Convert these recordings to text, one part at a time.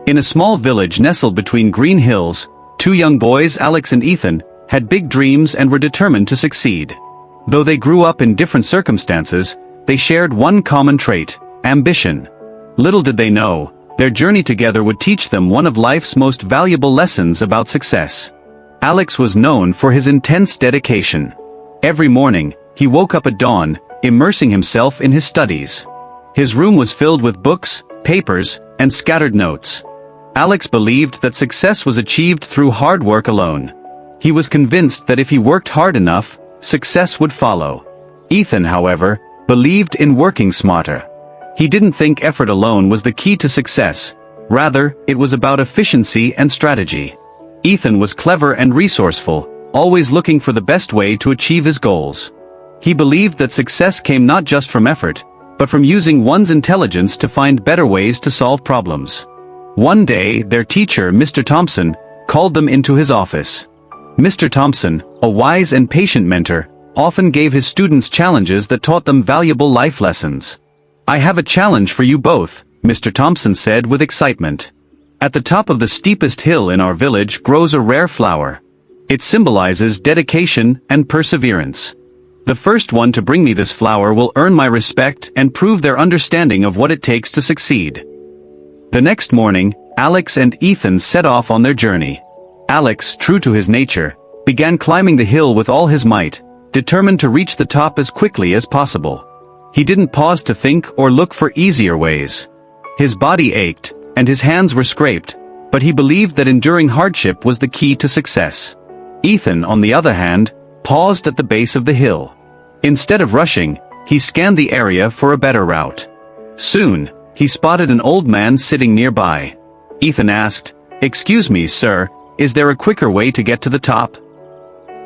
In a small village nestled between green hills, two young boys, Alex and Ethan, had big dreams and were determined to succeed. Though they grew up in different circumstances, they shared one common trait: ambition. Little did they know, their journey together would teach them one of life's most valuable lessons about success. Alex was known for his intense dedication. Every morning, he woke up at dawn, immersing himself in his studies. His room was filled with books, papers, and scattered notes. Alex believed that success was achieved through hard work alone. He was convinced that if he worked hard enough, success would follow. Ethan, however, believed in working smarter. He didn't think effort alone was the key to success. Rather, it was about efficiency and strategy. Ethan was clever and resourceful, always looking for the best way to achieve his goals. He believed that success came not just from effort, but from using one's intelligence to find better ways to solve problems. One day, their teacher, Mr. Thompson, called them into his office. Mr. Thompson, a wise and patient mentor, often gave his students challenges that taught them valuable life lessons. "I have a challenge for you both," Mr. Thompson said with excitement. "At the top of the steepest hill in our village grows a rare flower. It symbolizes dedication and perseverance. The first one to bring me this flower will earn my respect and prove their understanding of what it takes to succeed." The next morning, Alex and Ethan set off on their journey. Alex, true to his nature, began climbing the hill with all his might, determined to reach the top as quickly as possible. He didn't pause to think or look for easier ways. His body ached, and his hands were scraped, but he believed that enduring hardship was the key to success. Ethan, on the other hand, paused at the base of the hill. Instead of rushing, he scanned the area for a better route. Soon, he spotted an old man sitting nearby. Ethan asked, "Excuse me, sir, is there a quicker way to get to the top?"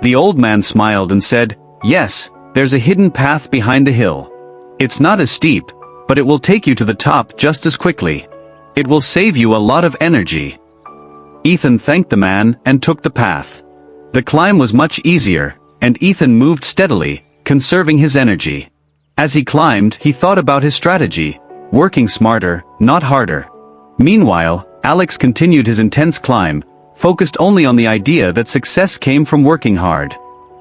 The old man smiled and said, "Yes, there's a hidden path behind the hill. It's not as steep, but it will take you to the top just as quickly. It will save you a lot of energy." Ethan thanked the man and took the path. The climb was much easier, and Ethan moved steadily, conserving his energy. As he climbed, he thought about his strategy: working smarter, not harder. Meanwhile, Alex continued his intense climb, focused only on the idea that success came from working hard.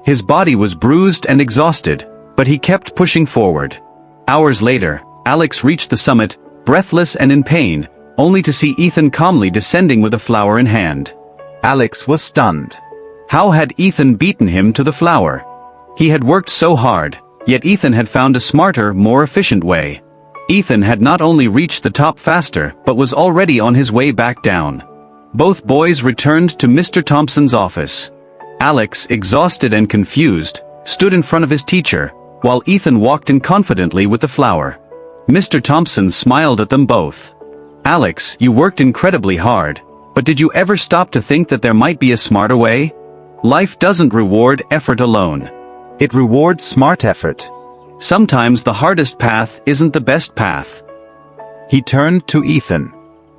His body was bruised and exhausted, but he kept pushing forward. Hours later, Alex reached the summit, breathless and in pain, only to see Ethan calmly descending with a flower in hand. Alex was stunned. How had Ethan beaten him to the flower? He had worked so hard, yet Ethan had found a smarter, more efficient way. Ethan had not only reached the top faster, but was already on his way back down. Both boys returned to Mr. Thompson's office. Alex, exhausted and confused, stood in front of his teacher, while Ethan walked in confidently with the flower. Mr. Thompson smiled at them both. "Alex, you worked incredibly hard, but did you ever stop to think that there might be a smarter way? Life doesn't reward effort alone. It rewards smart effort. Sometimes the hardest path isn't the best path." He turned to Ethan.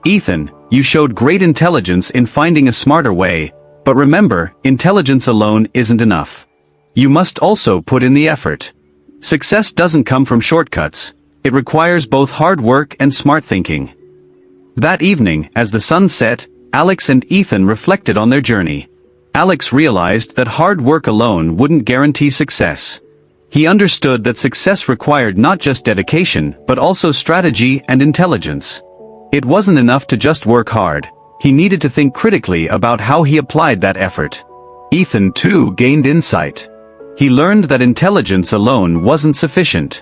"Ethan, you showed great intelligence in finding a smarter way, but remember, intelligence alone isn't enough. You must also put in the effort. Success doesn't come from shortcuts. It requires both hard work and smart thinking." That evening, as the sun set, Alex and Ethan reflected on their journey. Alex realized that hard work alone wouldn't guarantee success. He understood that success required not just dedication, but also strategy and intelligence. It wasn't enough to just work hard. He needed to think critically about how he applied that effort. Ethan, too, gained insight. He learned that intelligence alone wasn't sufficient.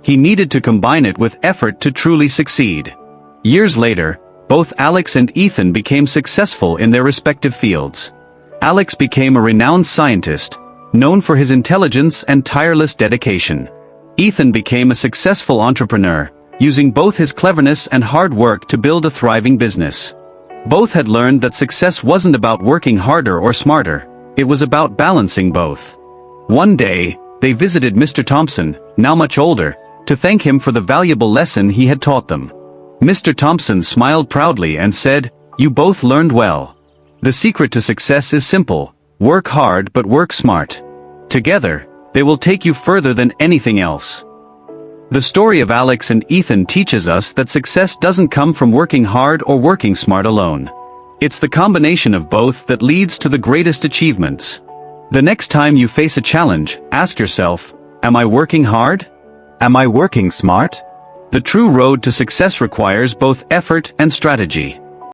He needed to combine it with effort to truly succeed. Years later, both Alex and Ethan became successful in their respective fields. Alex became a renowned scientist, known for his intelligence and tireless dedication. Ethan became a successful entrepreneur, using both his cleverness and hard work to build a thriving business. Both had learned that success wasn't about working harder or smarter, it was about balancing both. One day, they visited Mr. Thompson, now much older, to thank him for the valuable lesson he had taught them. Mr. Thompson smiled proudly and said, "You both learned well. The secret to success is simple: work hard but work smart. Together, they will take you further than anything else." The story of Alex and Ethan teaches us that success doesn't come from working hard or working smart alone. It's the combination of both that leads to the greatest achievements. The next time you face a challenge, ask yourself, am I working hard? Am I working smart? The true road to success requires both effort and strategy.